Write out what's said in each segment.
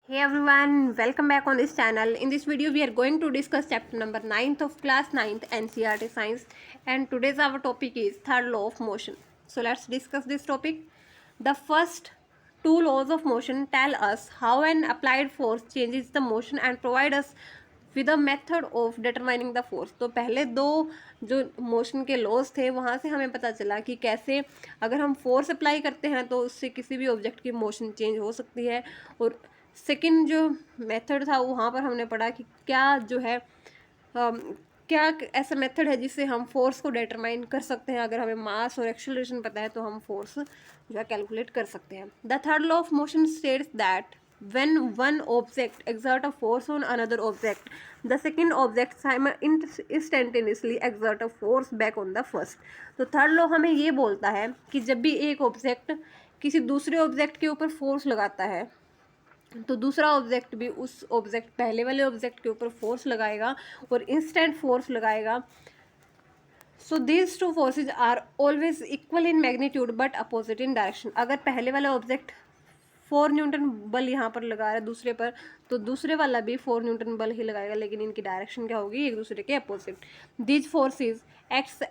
Hey everyone, welcome back on this channel. In this video, we are going to discuss chapter number 9th of class 9th NCERT Science, and today's our topic is third law of motion. So let's discuss this topic. The first two laws of motion tell us how an applied force changes the motion and provide us with a method of determining the force. तो पहले दो जो motion के laws थे वहाँ से हमें पता चला कि कैसे अगर हम फोर्स अप्लाई करते हैं तो उससे किसी भी ऑब्जेक्ट की मोशन चेंज हो सकती है। और सेकंड जो मेथड था वहाँ पर हमने पढ़ा कि क्या जो है क्या ऐसा मेथड है जिससे हम फोर्स को डिटरमाइन कर सकते हैं। अगर हमें मास और एक्सेलरेशन पता है तो हम फोर्स जो है कैलकुलेट कर सकते हैं। The third law of motion states that when one object exert a force on another object, the second object instantaneously exert a force back on the first. तो थर्ड लॉ हमें ये बोलता है कि जब भी एक ऑब्जेक्ट किसी दूसरे ऑब्जेक्ट के ऊपर फोर्स लगाता है तो दूसरा ऑब्जेक्ट भी उस ऑब्जेक्ट पहले वाले ऑब्जेक्ट के ऊपर फोर्स लगाएगा और इंस्टेंट फोर्स लगाएगा। So these two forces are always equal in magnitude but opposite in direction. अगर पहले वाला ऑब्जेक्ट 4 न्यूटन बल यहाँ पर लगा रहा है दूसरे पर, तो दूसरे वाला भी 4 न्यूटन बल ही लगाएगा, लेकिन इनकी डायरेक्शन क्या होगी, एक दूसरे के opposite. These forces acts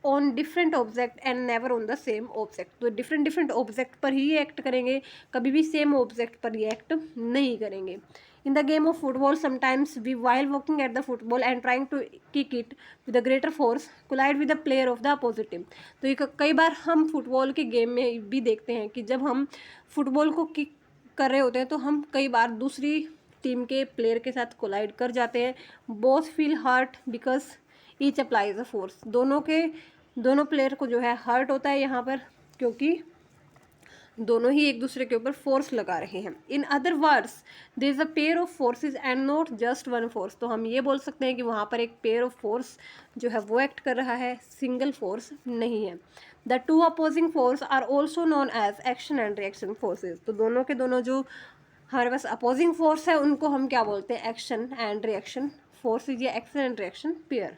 on different object and never on the same object. तो डिफरेंट डिफरेंट ऑब्जेक्ट पर ही एक्ट करेंगे, कभी भी सेम ऑब्जेक्ट पर ही एक्ट नहीं करेंगे। In the game of football sometimes we while walking at the football and trying to kick it with a greater force collide with the player of the opposite team. तो ये कई बार हम football के game में भी देखते हैं कि जब हम फुटबॉल को किक कर रहे होते हैं तो हम कई बार दूसरी टीम के प्लेयर के साथ कोलाइड कर जाते हैं। Both feel hurt because each applies a force. दोनों प्लेयर को जो है हर्ट होता है यहाँ पर, क्योंकि दोनों ही एक दूसरे के ऊपर फोर्स लगा रहे हैं। In other words there is a pair of forces and not just one force. तो हम ये बोल सकते हैं कि वहाँ पर एक पेयर ऑफ फोर्स जो है वो एक्ट कर रहा है, सिंगल फोर्स नहीं है। The two opposing force are also known as action and reaction forces. तो दोनों के दोनों जो हमारे पास अपोजिंग फोर्स है उनको हम क्या बोलते हैं, एक्शन एंड रिएक्शन फोर्सेज या action and reaction pair.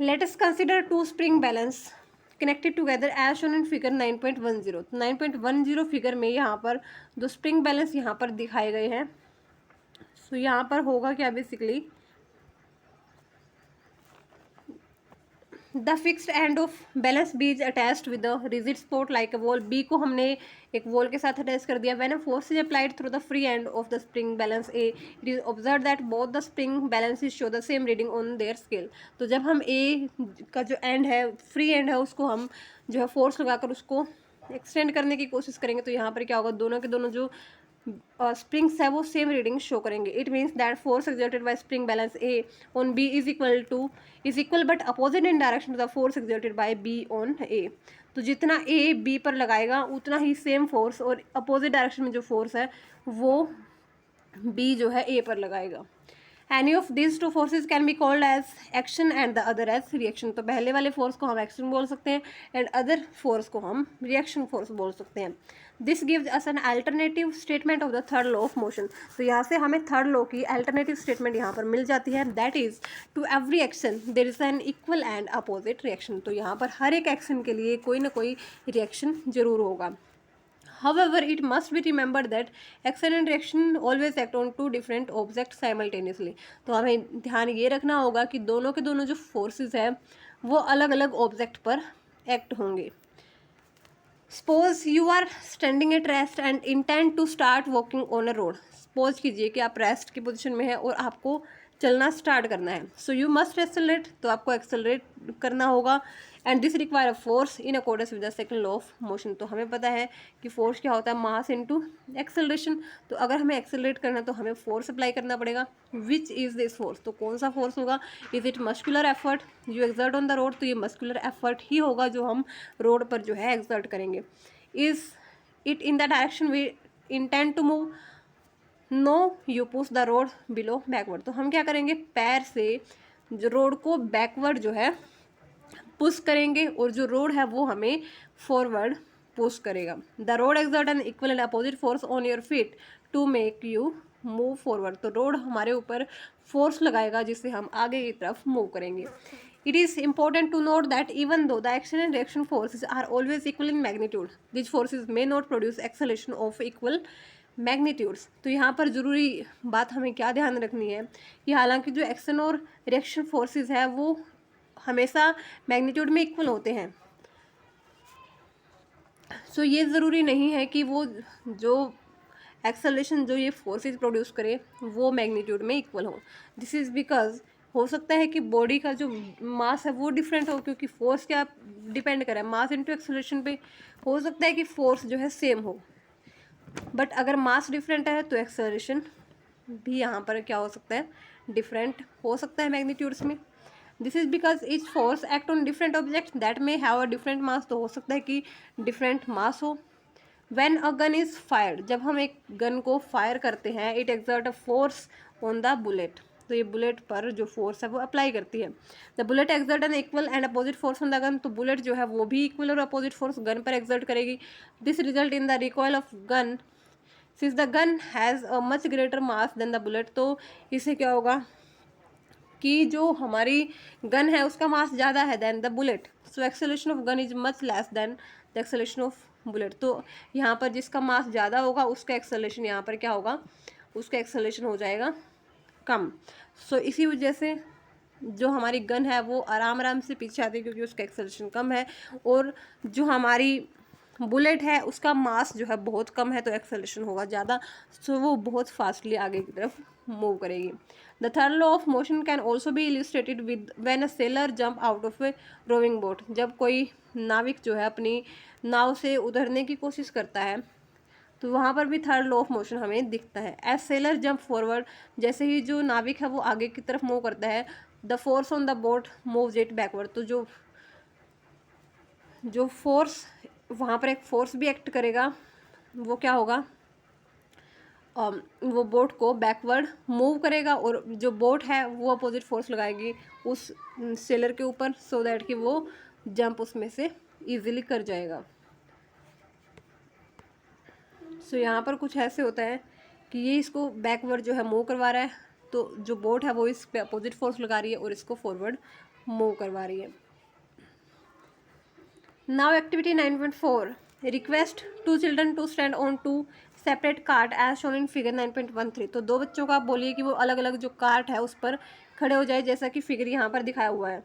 Let us consider two spring balance connected together as shown in figure 9.10। 9.10 figure में यहाँ पर दो स्प्रिंग बैलेंस यहाँ पर दिखाए गए हैं। सो यहाँ पर होगा क्या, basically the fixed end of balance B is attached with the rigid support like a wall. B को हमने एक वॉल के साथ अटैच कर दिया। When a force is applied through the free end of the spring balance A, it is observe that both the spring balances show the same reading on their scale. तो जब हम ए का जो and है, free and है, उसको हम जो है फोर्स लगाकर उसको एक्सटेंड करने की कोशिश करेंगे तो यहाँ पर क्या होगा, दोनों के दोनों जो स्प्रिंग्स है वो सेम रीडिंग शो करेंगे। It means that force exerted by spring balance A on B is equal but opposite in direction to the force exerted by B on A. तो जितना ए बी पर लगाएगा उतना ही same force और opposite direction में जो force है वो बी जो है ए पर लगाएगा। Any of this two forces can be called as action and the other as reaction. तो पहले वाले फोर्स को हम एक्शन बोल सकते हैं एंड अदर फोर्स को हम रिएक्शन फोर्स बोल सकते हैं। This gives us an alternative statement of the third law of motion. तो यहाँ से हमें थर्ड लॉ की अल्टरनेटिव स्टेटमेंट यहाँ पर मिल जाती है। That is to every action there is an equal and opposite reaction. तो यहाँ पर हर एक एक्शन के लिए कोई ना कोई रिएक्शन जरूर होगा। However, it must be remembered that action and reaction always act on two different objects simultaneously। तो हमें ध्यान ये रखना होगा कि दोनों के दोनों जो फोर्सेस है वो अलग अलग ऑब्जेक्ट पर एक्ट होंगे। Suppose you are standing at rest and intend to start walking on a road. Suppose कीजिए कि आप रेस्ट की पोजिशन में है और आपको चलना स्टार्ट करना है। सो यू मस्ट एक्सेलरेट, तो आपको एक्सेलरेट करना होगा and this require a force in accordance with the second law of motion. तो हमें पता है कि फोर्स क्या होता है, मास इनटू एक्सेलरेशन। तो अगर हमें एक्सेलरेट करना है तो हमें फोर्स अप्लाई करना पड़ेगा। विच इज़ दिस फोर्स, तो कौन सा फोर्स होगा, is it muscular effort you exert on the road. तो ये मस्कुलर एफर्ट ही होगा जो हम रोड पर जो है एक्सर्ट करेंगे। Is it in the direction we intend to move, no you push the road below backward. तो हम क्या करेंगे, पैर से जो रोड को बैकवर्ड जो है पुश करेंगे और जो रोड है वो हमें फॉरवर्ड पुश करेगा। The road exert an equal and opposite force on your feet to make you move forward. तो रोड हमारे ऊपर फोर्स लगाएगा जिससे हम आगे की तरफ मूव करेंगे। It is important to note that even though the action and reaction forces are always equal in magnitude, these forces may not produce acceleration of equal magnitudes. तो यहाँ पर ज़रूरी बात हमें क्या ध्यान रखनी है कि हालांकि जो एक्शन और रिएक्शन फोर्सेस है वो हमेशा मैग्नीट्यूड में इक्वल होते हैं, सो ये ज़रूरी नहीं है कि वो जो एक्सेलरेशन जो ये फोर्सेस प्रोड्यूस करे वो मैग्नीट्यूड में इक्वल हो। दिस इज़ बिकॉज हो सकता है कि बॉडी का जो मास है वो डिफरेंट हो, क्योंकि फोर्स क्या डिपेंड करे, मास इनटू एक्सेलरेशन पे। हो सकता है कि फोर्स जो है सेम हो, बट अगर मास डिफरेंट है तो एक्सेलरेशन भी यहाँ पर क्या हो सकता है, डिफरेंट हो सकता है मैग्नीट्यूड्स में। This is because each force act on different object that में हैव अ डिफरेंट मास। तो हो सकता है कि डिफरेंट मास हो। When a gun is fired, जब हम एक गन को फायर करते हैं, it exert a force on the bullet. तो ये बुलेट पर जो फोर्स है वो अप्लाई करती है। The bullet exert an equal and opposite force on the gun. तो बुलेट जो है वो भी इक्वल और अपोजिट फोर्स गन पर एक्सर्ट करेगी। This result in the recoil of gun since the gun has a much greater mass than the bullet. तो इससे क्या होगा कि जो हमारी गन है उसका मास ज़्यादा है than the bullet, so acceleration of gun is much less than the acceleration of bullet. तो यहाँ पर जिसका मास ज़्यादा होगा उसका एक्सेलरेशन यहाँ पर क्या होगा, उसका एक्सेलरेशन हो जाएगा कम। सो इसी वजह से जो हमारी गन है वो आराम आराम से पीछे आती है क्योंकि उसका एक्सेलरेशन कम है, और जो हमारी बुलेट है उसका मास जो है बहुत कम है तो एक्सेलरेशन होगा ज़्यादा, सो वो बहुत फास्टली आगे की तरफ मूव करेगी। The third law of motion can also be illustrated with when a sailor jump out of a rowing boat. जब कोई नाविक जो है अपनी नाव से उतरने की कोशिश करता है तो वहाँ पर भी थर्ड लॉ ऑफ मोशन हमें दिखता है। एज सेलर जंप फॉरवर्ड, जैसे ही जो नाविक है वो आगे की तरफ मूव करता है, the force on the boat moves it backward. तो जो फोर्स वहाँ पर एक फोर्स भी एक्ट करेगा, वो क्या होगा, वो बोट को बैकवर्ड मूव करेगा, और जो बोट है वो अपोजिट फोर्स लगाएगी उस सेलर के ऊपर, सो दैट कि वो जंप उसमें से इजीली कर जाएगा। सो यहाँ पर कुछ ऐसे होता है कि ये इसको बैकवर्ड जो है मूव करवा रहा है, तो जो बोट है वो इस पे अपोजिट फोर्स लगा रही है और इसको फॉरवर्ड मूव करवा रही है। Now activity 9.4, request to children to stand on two separate cart as shown in figure 9.13। तो दो बच्चों को आप बोलिए कि वो अलग अलग जो कार्ट है उस पर खड़े हो जाए, जैसा कि फिगर यहाँ पर दिखाया हुआ है।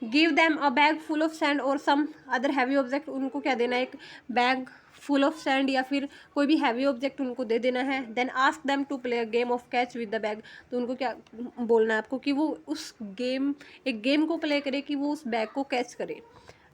Give them a bag full of sand और सम अदर हैवी ऑब्जेक्ट। उनको क्या देना है, एक बैग फुल ऑफ सैंड या फिर कोई भी हैवी ऑब्जेक्ट उनको दे देना है। Then ask them to play a game of catch with the bag. तो उनको क्या बोलना है आपको कि वो एक गेम को प्ले करे कि वो उस बैग को कैच करे।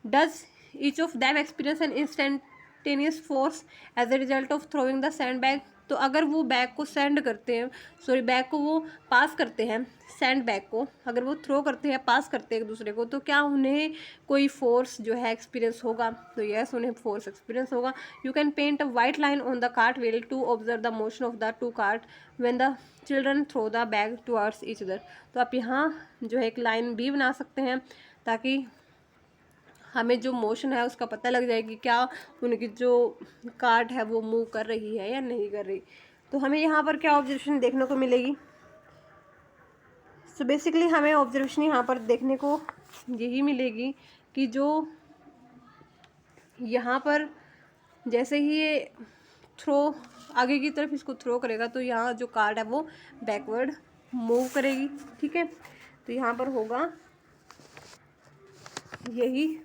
Does each of them experience an instantaneous force as a result of throwing the sandbag। तो अगर वो बैग को सेंड करते हैं, बैग को वो पास करते हैं, सैंड बैग को अगर वो थ्रो करते हैं, पास करते हैं एक दूसरे को, तो क्या उन्हें कोई फोर्स जो है एक्सपीरियंस होगा। तो यस, उन्हें फोर्स एक्सपीरियंस होगा। You can paint a white line on the cart wheel to observe the motion of the two cart when the children throw the bag towards each other. तो आप यहाँ जो है एक लाइन भी बना सकते हैं ताकि हमें जो मोशन है उसका पता लग जाए कि क्या उनकी जो कार्ट है वो मूव कर रही है या नहीं कर रही। तो हमें यहाँ पर क्या ऑब्जर्वेशन देखने को मिलेगी, सो बेसिकली हमें ऑब्जर्वेशन यहाँ पर देखने को यही मिलेगी कि जो यहाँ पर जैसे ही ये थ्रो आगे की तरफ इसको थ्रो करेगा तो यहाँ जो कार्ड है वो बैकवर्ड मूव करेगी। ठीक है, तो यहाँ पर होगा यही,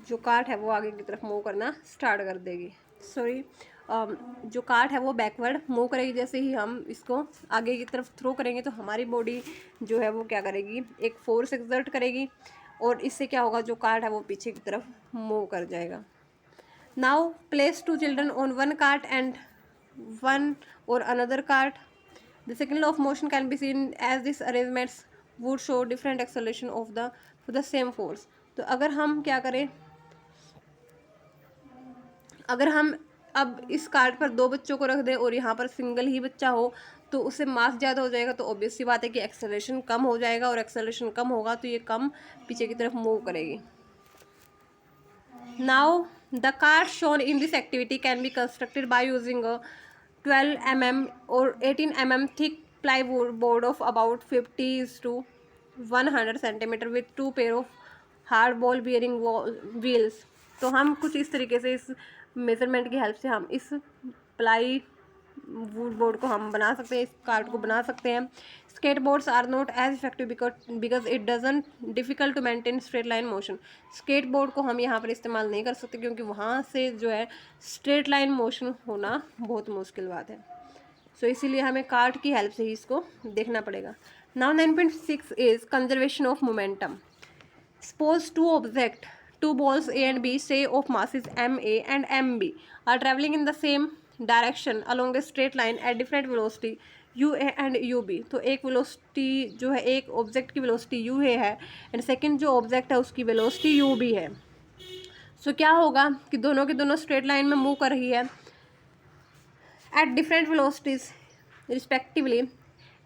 जो कार्ट है वो आगे की तरफ मूव करना स्टार्ट कर देगी। सॉरी, जो कार्ट है वो बैकवर्ड मूव करेगी। जैसे ही हम इसको आगे की तरफ थ्रो करेंगे तो हमारी बॉडी जो है वो क्या करेगी, एक फोर्स एक्सर्ट करेगी, और इससे क्या होगा, जो कार्ट है वो पीछे की तरफ मूव कर जाएगा। Now place two children on one cart and one or another cart. The second law of motion can be seen as this arrangements would show different acceleration of the same force. तो अगर हम क्या करें, अगर हम अब इस card पर दो बच्चों को रख दें और यहाँ पर सिंगल ही बच्चा हो तो उससे मास ज़्यादा हो जाएगा, तो ऑब्वियस सी बात है कि एक्सेलरेशन कम हो जाएगा, और एक्सेलरेशन कम होगा तो ये कम पीछे की तरफ मूव करेगी। Now the card shown in this activity can be constructed by using a 12 mm और 18 mm thick plywood board of about 50:100 centimeter with 2 pair of hard ball bearing wheels। तो हम कुछ इस तरीके से इस मेजरमेंट की हेल्प से हम इस प्लाई वुड बोर्ड को हम बना सकते हैं, इस कार्ड को बना सकते हैं। Skateboards are not as effective because it doesn't difficult to maintain straight line motion. Skateboard को हम यहाँ पर इस्तेमाल नहीं कर सकते क्योंकि वहाँ से जो है स्ट्रेट लाइन मोशन होना बहुत मुश्किल बात है। सो इसीलिए हमें कार्ड की हेल्प से ही इसको देखना पड़ेगा। Now 9.6 is conservation of momentum. Suppose two balls A and B, say of masses MA and MB, are traveling in the same direction along a straight line at different velocity UA and UB। तो एक velocity जो है, एक object की velocity UA है and second जो object है उसकी वेलोसिटी UB है। सो क्या होगा कि दोनों की दोनों स्ट्रेट लाइन में मूव कर रही है at different velocities respectively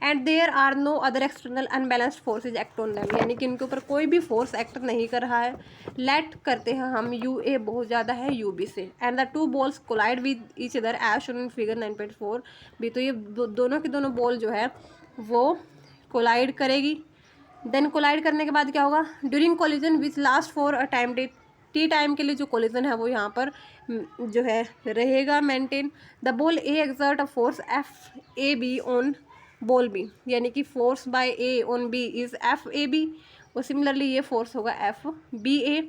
and there are no other external unbalanced forces act on them, यानी कि इनके ऊपर कोई भी फोर्स एक्ट नहीं कर रहा है। लेट करते हैं हम UA बहुत ज़्यादा है UB से and the two balls collide with each other as shown in figure 9.4 भी। तो ये दोनों की दोनों बॉल जो है वो कोलाइड करेगी। देन कोलाइड करने के बाद क्या होगा, during collision which last for a time T time के लिए जो कोलिजन है वो यहाँ पर जो है रहेगा maintain. The ball A exert a force FAB on ball B, यानी कि force by A on B is FAB और सिमिलरली ये फोर्स होगा FBA।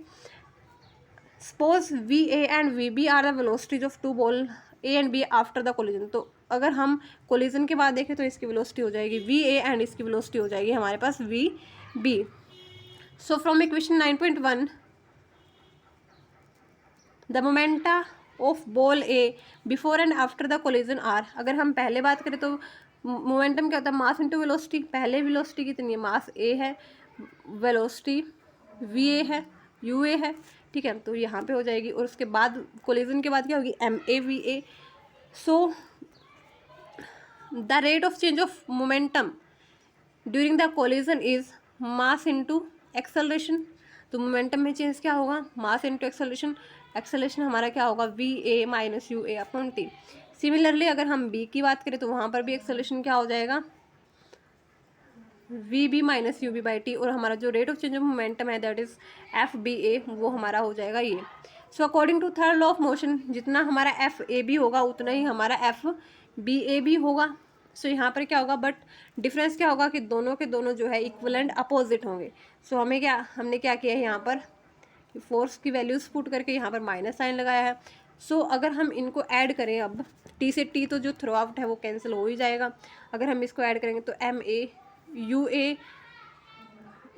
Suppose VA and VB are the velocities of two ball A and B after the collision. तो अगर हम collision के बाद देखें तो इसकी वेलोसिटी हो जाएगी VA एंड इसकी वेलोसिटी हो जाएगी हमारे पास VB। So from equation 9.1 the momenta of ball A before and after the collision are. अगर हम पहले बात करें तो मोमेंटम क्या होता है, मास इंटू वेलोसिटी। पहले वेलोसिटी कितनी है, मास A है, वेलोसिटी VA है, UA है, ठीक है, तो यहाँ पे हो जाएगी। और उसके बाद कोलिजन के बाद क्या होगी, MAVA। So the rate of change of momentum during the collision is mass into acceleration. तो मोमेंटम में चेंज क्या होगा, मास इंटू एक्सेलरेशन। एक्सेलरेशन हमारा क्या होगा, VA minus UA upon T। Similarly अगर हम B की बात करें तो वहाँ पर भी एक्सेलरेशन क्या हो जाएगा, VB minus UB by T। और हमारा जो rate of change of momentum है दैट इज FBA, वो हमारा हो जाएगा ये। So according to third law of motion, जितना हमारा FAB होगा उतना ही हमारा FBA भी होगा। सो यहाँ पर क्या होगा, बट डिफरेंस क्या होगा कि दोनों के दोनों जो है इक्वलेंट अपोजिट होंगे। सो हमने क्या किया है यहाँ पर, फोर्स की वैल्यूज पुट करके यहाँ पर माइनस साइन लगाया है। सो अगर हम इनको ऐड करें, अब T से T तो जो थ्रो आउट है वो कैंसिल हो ही जाएगा। अगर हम इसको ऐड करेंगे तो MAUA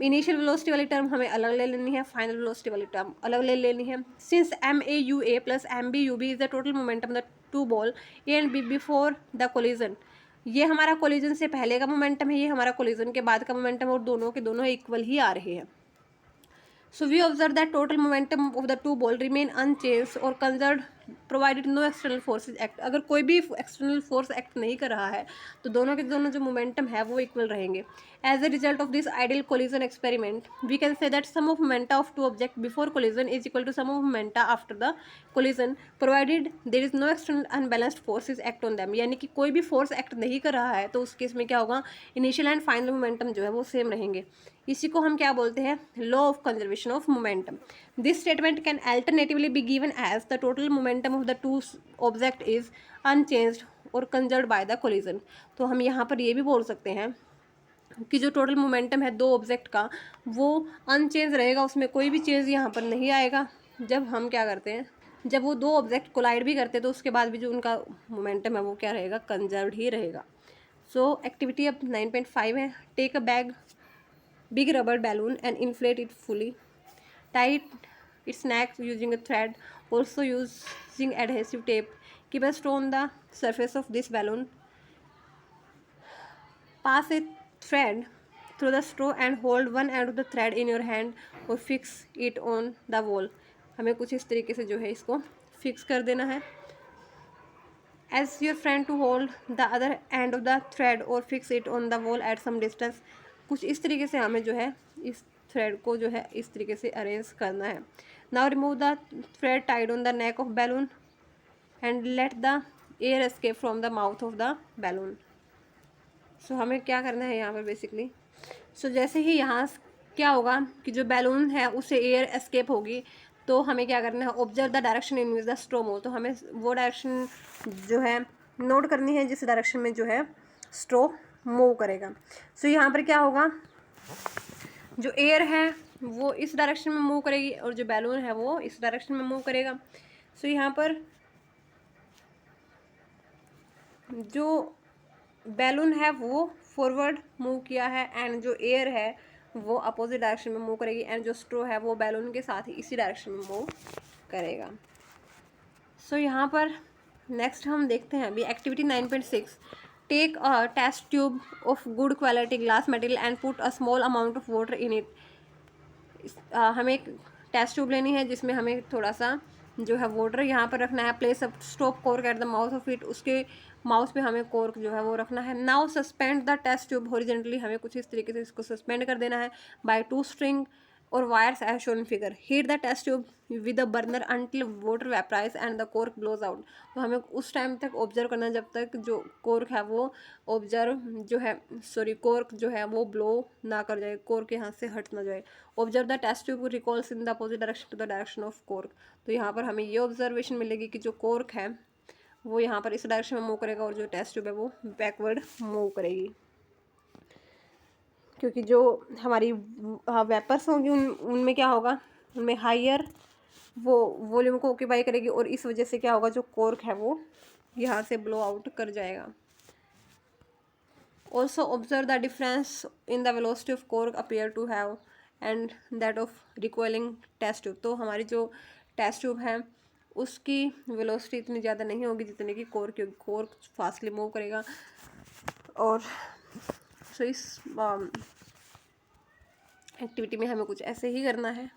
इनिशियल वेलोसिटी वाली टर्म हमें अलग ले लेनी है, फाइनल वेलोसिटी वाली टर्म अलग ले लेनी है। Since MAUA plus MBUB is the total momentum the two ball A and B before the collision. ये हमारा कोलिजन से पहले का मोमेंटम है, ये हमारा कोलिजन के बाद का मोमेंटम है, और दोनों के दोनों इक्वल ही आ रहे हैं। So we observe that total momentum of the two ball remain unchanged or conserved provided no external forces act। अगर कोई भी एक्सटर्नल फोर्स एक्ट नहीं कर रहा है तो दोनों के दोनों जो मोमेंटम है वो इक्वल रहेंगे। As a result of this ideal collision experiment we can say that sum of momenta of two objects before collision is equal to sum of momenta after the collision provided there is no external unbalanced forces act on them। यानी कि कोई भी force act नहीं कर रहा है तो उस केस में क्या होगा, इनिशियल एंड फाइनल मोमेंटम जो है वो सेम रहेंगे। इसी को हम क्या बोलते हैं, law of conservation of momentum. This statement can alternatively be given as the total momentum of the two object is unchanged और कंजर्व्ड बाय द कोलिजन। तो हम यहाँ पर ये भी बोल सकते हैं कि जो टोटल मोमेंटम है दो ऑब्जेक्ट का वो अनचेंज रहेगा, उसमें कोई भी चेंज यहाँ पर नहीं आएगा। जब हम क्या करते हैं, जब वो दो ऑब्जेक्ट कोलाइड भी करते हैं तो उसके बाद भी जो उनका मोमेंटम है वो क्या रहेगा, कंजर्व्ड ही रहेगा। सो एक्टिविटी अब 9.5 है। Take a big rubber balloon and inflate it fully. Tie its neck using a thread, also using adhesive tape. Keep a straw on the surface of this balloon. Pass a thread through the straw and hold one end of the thread in your hand or fix it on the wall। हमें कुछ इस तरीके से जो है इसको fix कर देना है। Ask your friend to hold the other end of the thread or fix it on the wall at some distance। कुछ इस तरीके से हमें जो है इस थ्रेड को जो है इस तरीके से अरेंज करना है। Now remove the thread tied on the neck of balloon and let the air escape from the mouth of the balloon. So हमें क्या करना है यहाँ पर बेसिकली, सो जैसे ही यहाँ क्या होगा कि जो बैलून है उसे एयर एस्केप होगी तो हमें क्या करना है, observe the direction in which the straw move, तो हमें वो डायरेक्शन जो है नोट करनी है जिस डायरेक्शन में जो है स्ट्रो मूव करेगा। सो यहाँ पर क्या होगा, जो एयर है वो इस डायरेक्शन में मूव करेगी और जो बैलून है वो इस डायरेक्शन में मूव करेगा। सो यहाँ पर जो बैलून है वो फॉरवर्ड मूव किया है एंड जो एयर है वो अपोजिट डायरेक्शन में मूव करेगी एंड जो स्ट्रो है वो बैलून के साथ ही इसी डायरेक्शन में मूव करेगा। सो यहाँ पर नेक्स्ट हम देखते हैं अभी activity 9.6, take a test tube of good quality glass material and put a small amount of water in it. हमें एक टेस्ट ट्यूब लेनी है जिसमें हमें थोड़ा सा जो है वाटर यहाँ पर रखना है। Place a stop cork at the mouth of it, उसके माउथ पे हमें कॉर्क जो है वो रखना है। Now suspend the test tube horizontally, हमें कुछ इस तरीके से इसको सस्पेंड कर देना है बाय 2 स्ट्रिंग और wires as shown figure. Heat the test tube with a burner until water vaporise and the cork blows out, तो हमें उस टाइम तक ऑब्जर्व करना है जब तक जो कॉर्क है वो कॉर्क जो है वो ब्लो ना कर जाए, कॉर्क यहाँ से हट ना जाए। Observe the test tube recoils in the opposite direction to the direction of cork, तो यहाँ पर हमें ये ऑब्जर्वेशन मिलेगी कि जो कॉर्क है वो यहाँ पर इस डायरेक्शन में मूव करेगा और जो टेस्ट ट्यूब है वो बैकवर्ड मूव करेगी, क्योंकि जो हमारी वेपर्स होंगी उनमें क्या होगा, उनमें हाइयर वो वॉल्यूम को ऑक्यूपाई करेगी और इस वजह से क्या होगा, जो कॉर्क है वो यहाँ से ब्लो आउट कर जाएगा। Also observe the difference in the velocity of cork appear to have and that of recoiling test tube, तो हमारी जो टेस्ट ट्यूब है उसकी वेलोसिटी इतनी ज़्यादा नहीं होगी जितनी कि कॉर्क फास्टली मूव करेगा। और सो इस एक्टिविटी में हमें कुछ ऐसे ही करना है।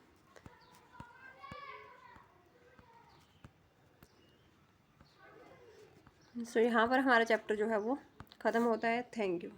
सो यहाँ पर हमारा चैप्टर जो है वो ख़त्म होता है। Thank you.